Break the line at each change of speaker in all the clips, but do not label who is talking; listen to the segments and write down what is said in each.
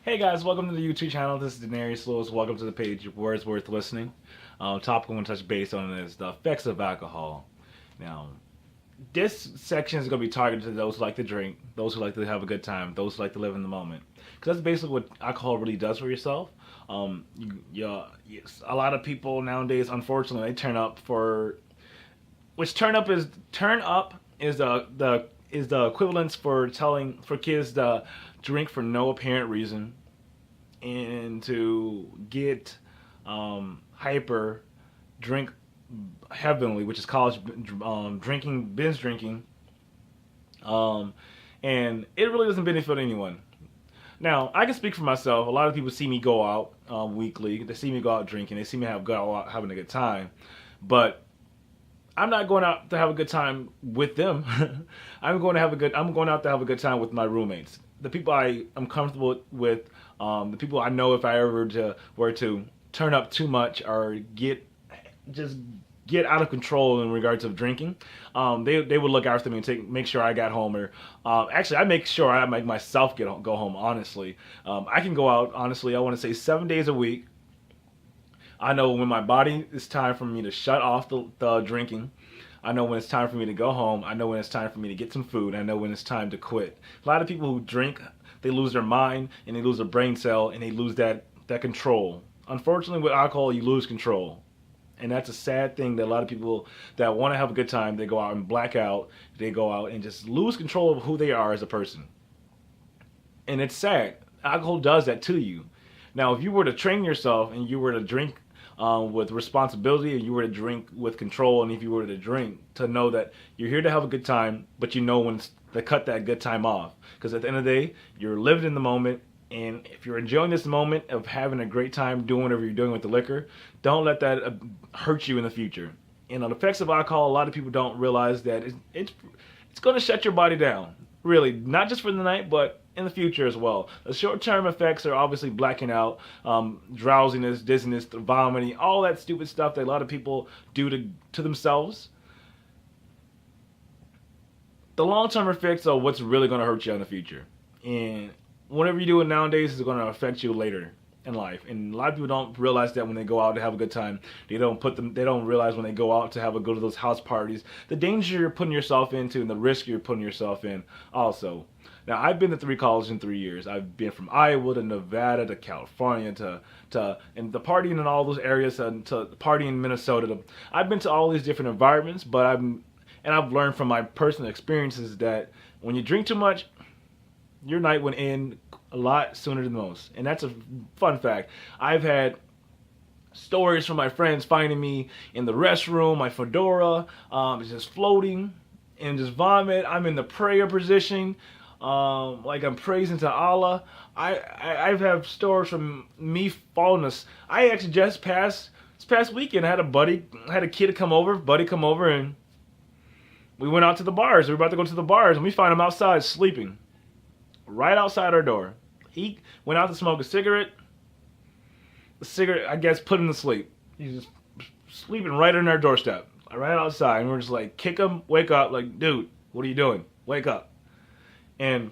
Hey guys, welcome to the YouTube channel. This is Denarius Lewis. Welcome to the page Words Worth Listening. Topic I'm going to touch base on is the effects of alcohol. Now, this section is going to be targeted to those who like to drink, those who like to have a good time, those who like to live in the moment. Because that's basically what alcohol really does for yourself. Yes, a lot of people nowadays, unfortunately, they turn up for, which turn up is the equivalence for telling for kids to drink for no apparent reason and to get hyper, drink heavily, which is college drinking, binge drinking, and it really doesn't benefit anyone. Now, I can speak for myself. A lot of people see me go out weekly. They see me go out drinking. They see me go out having a good time, but I'm not going out to have a good time with them. I'm going out to have a good time with my roommates, the people I am comfortable with, the people I know if I ever were to turn up too much or just get out of control in regards of drinking. They would look after me and make sure I got home, or actually I make sure I make myself go home. Honestly, I can go out. Honestly, I want to say 7 days a week. I know when my body is time for me to shut off the drinking. I know when it's time for me to go home. I know when it's time for me to get some food. I know when it's time to quit. A lot of people who drink, they lose their mind and they lose their brain cell and they lose that control. Unfortunately, with alcohol, you lose control. And that's a sad thing that a lot of people that want to have a good time, they go out and black out. They go out and just lose control of who they are as a person. And it's sad. Alcohol does that to you. Now, if you were to train yourself and you were to drink with responsibility, and you were to drink with control, and if you were to drink to know that you're here to have a good time, but you know when to cut that good time off. Because at the end of the day, you're living in the moment, and if you're enjoying this moment of having a great time doing whatever you're doing with the liquor, don't let that hurt you in the future. And on the effects of alcohol, a lot of people don't realize that it's going to shut your body down. Really, not just for the night, but in the future as well. The short-term effects are obviously blacking out, drowsiness, dizziness, vomiting, all that stupid stuff that a lot of people do to themselves. The long-term effects are what's really going to hurt you in the future. And whatever you do nowadays is going to affect you later in life. And a lot of people don't realize that when they go out to have a good time. They don't realize when they go out to go to those house parties, the danger you're putting yourself into and the risk you're putting yourself in also. Now, I've been to 3 colleges in 3 years. I've been from Iowa to Nevada to California and the partying in all those areas, and to partying in Minnesota. I've been to all these different environments, but I've learned from my personal experiences that when you drink too much, your night would end a lot sooner than most. And that's a fun fact. I've had stories from my friends finding me in the restroom, my fedora, just floating and just vomit. I'm in the prayer position, like I'm praising to Allah. I've had stories from me falling asleep. I actually this past weekend, I had a kid come over, and we went out to the bars. We were about to go to the bars, and we find him outside sleeping, right outside our door. He went out to smoke a cigarette. The cigarette, I guess, put him to sleep. He's just sleeping right on our doorstep, right outside. And we're just like, kick him, wake up. Like, dude, what are you doing? Wake up. And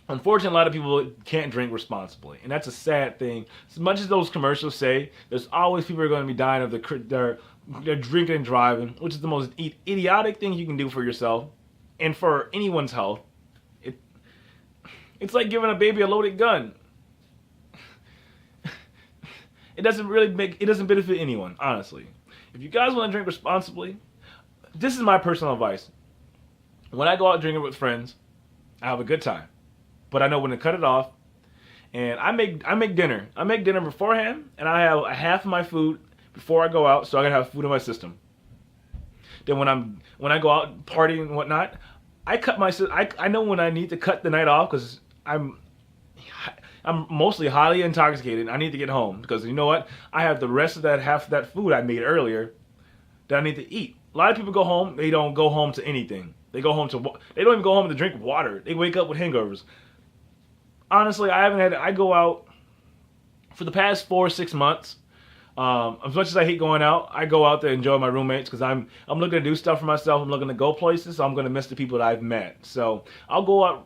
unfortunately, a lot of people can't drink responsibly. And that's a sad thing. As much as those commercials say, there's always people who are going to be dying of their drinking and driving, which is the most idiotic thing you can do for yourself and for anyone's health. It's like giving a baby a loaded gun. It doesn't benefit anyone, honestly. If you guys want to drink responsibly, this is my personal advice. When I go out drinking with friends, I have a good time. But I know when to cut it off. And I make dinner. I make dinner beforehand, and I have a half of my food before I go out, so I gotta have food in my system. Then when I go out partying and whatnot, I know when I need to cut the night off, because I'm mostly highly intoxicated. I need to get home because you know what? I have the rest of that half of that food I made earlier that I need to eat. A lot of people go home. They don't go home to anything. They don't even go home to drink water. They wake up with hangovers. Honestly, I go out for the past 4 or 6 months. As much as I hate going out, I go out to enjoy my roommates because I'm looking to do stuff for myself. I'm looking to go places, so I'm going to miss the people that I've met. So I'll go out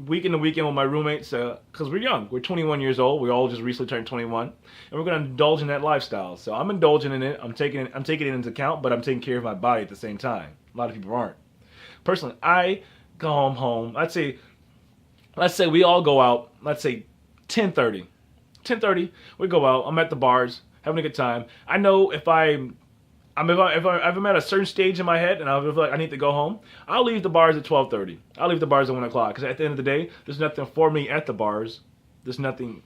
weekend to weekend with my roommates because we're young. We're 21 years old. We all just recently turned 21, and we're gonna indulge in that lifestyle. So I'm indulging in it. I'm taking it into account, but I'm taking care of my body at the same time. A lot of people aren't. Personally, I go home. Let's say we all go out. Let's say 10:30. 10:30, we go out. I'm at the bars, having a good time. I know if I'm at a certain stage in my head and I feel like I need to go home, I'll leave the bars at 12:30. I'll leave the bars at 1 o'clock because at the end of the day, there's nothing for me at the bars. There's nothing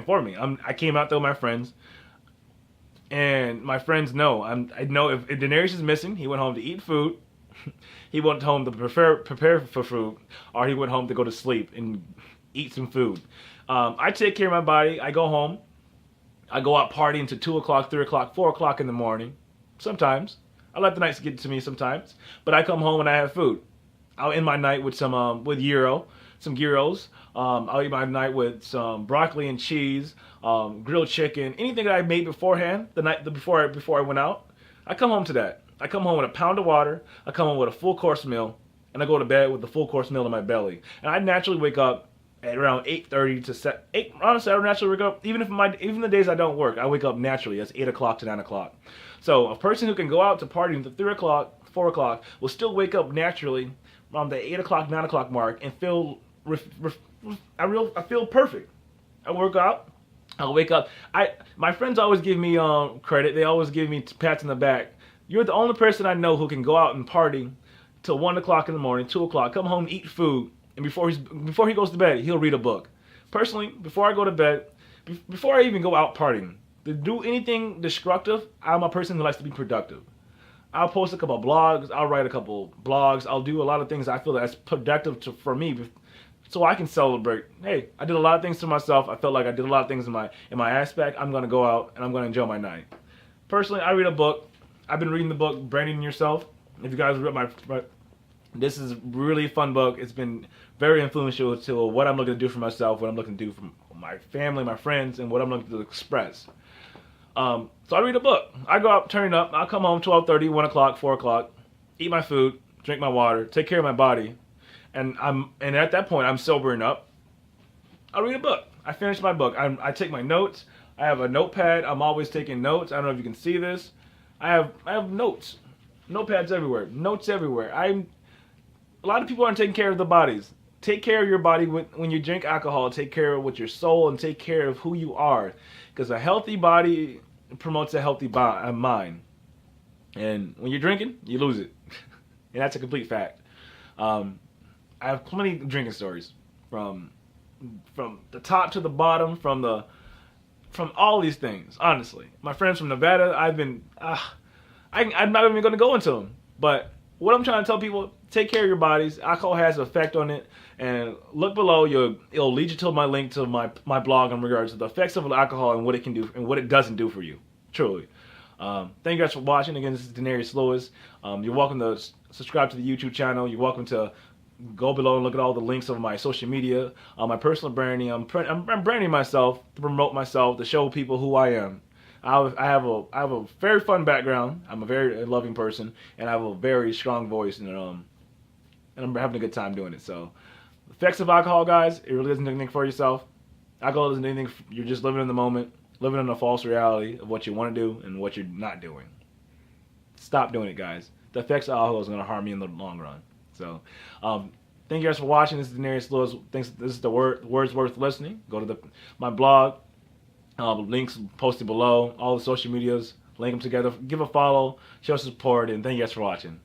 for me. I came out there with my friends, and my friends know. I know if Daenerys is missing, he went home to eat food. He went home to prepare for food, or he went home to go to sleep and eat some food. I take care of my body. I go home. I go out partying to 2 o'clock, 3 o'clock, 4 o'clock in the morning. Sometimes. I let the nights get to me sometimes. But I come home and I have food. I'll end my night with some gyros. I'll eat my night with some broccoli and cheese, grilled chicken, anything that I made beforehand, the night before I went out. I come home to that. I come home with a pound of water. I come home with a full course meal, and I go to bed with the full course meal in my belly. And I naturally wake up at around 8:30 to 8. Honestly, I naturally wake up even the days I don't work. I wake up naturally. It's 8 o'clock to 9 o'clock. So a person who can go out to party until 3 o'clock, 4 o'clock will still wake up naturally around the 8 o'clock, 9 o'clock mark and feel I feel perfect. I work out. I wake up. My friends always give me credit. They always give me pats on the back. You're the only person I know who can go out and party till 1 o'clock in the morning, 2 o'clock, come home, eat food, and before he goes to bed, he'll read a book. Personally, before I go to bed, before I even go out partying, to do anything destructive, I'm a person who likes to be productive. I'll post a couple of blogs. I'll write a couple blogs. I'll do a lot of things I feel that's productive for me, so I can celebrate. Hey, I did a lot of things to myself. I felt like I did a lot of things in my aspect. I'm gonna go out and I'm gonna enjoy my night. Personally, I read a book. I've been reading the book Branding Yourself. If you guys read this is a really fun book. It's been very influential to what I'm looking to do for myself, what I'm looking to do for my family, my friends, and what I'm looking to express. So I read a book. I go out, turn up. I'll come home 12:30, 1 o'clock, 4 o'clock, eat my food, drink my water, take care of my body, and at that point I'm sobering up. I read a book. I finish my book. I take my notes. I have a notepad. I'm always taking notes. I don't know if you can see this. I have notes, notepads everywhere, notes everywhere. A lot of people aren't taking care of their bodies. Take care of your body when you drink alcohol. Take care of with your soul and take care of who you are, because a healthy body promotes a healthy mind. And when you're drinking, you lose it, and that's a complete fact. I have plenty of drinking stories from the top to the bottom, from all these things. Honestly, my friends from Nevada, I'm not even going to go into them, but what I'm trying to tell people, take care of your bodies. Alcohol has an effect on it. And look below, it'll lead you to my link to my blog in regards to the effects of alcohol and what it can do and what it doesn't do for you. Truly. Thank you guys for watching. Again, this is Daenerys Lewis. You're welcome to subscribe to the YouTube channel. You're welcome to go below and look at all the links of my social media, my personal branding. I'm branding myself to promote myself, to show people who I am. I have a very fun background. I'm a very loving person, and I have a very strong voice, and I'm having a good time doing it. So, the effects of alcohol, guys, it really isn't anything for yourself. Alcohol isn't anything. You're just living in the moment, living in a false reality of what you want to do and what you're not doing. Stop doing it, guys. The effects of alcohol is going to harm you in the long run. So, thank you guys for watching. This is Daenerys Lewis. This is the words worth listening. Go to my blog. Links posted below. All the social medias. Link them together. Give a follow. Show support. And thank you guys for watching.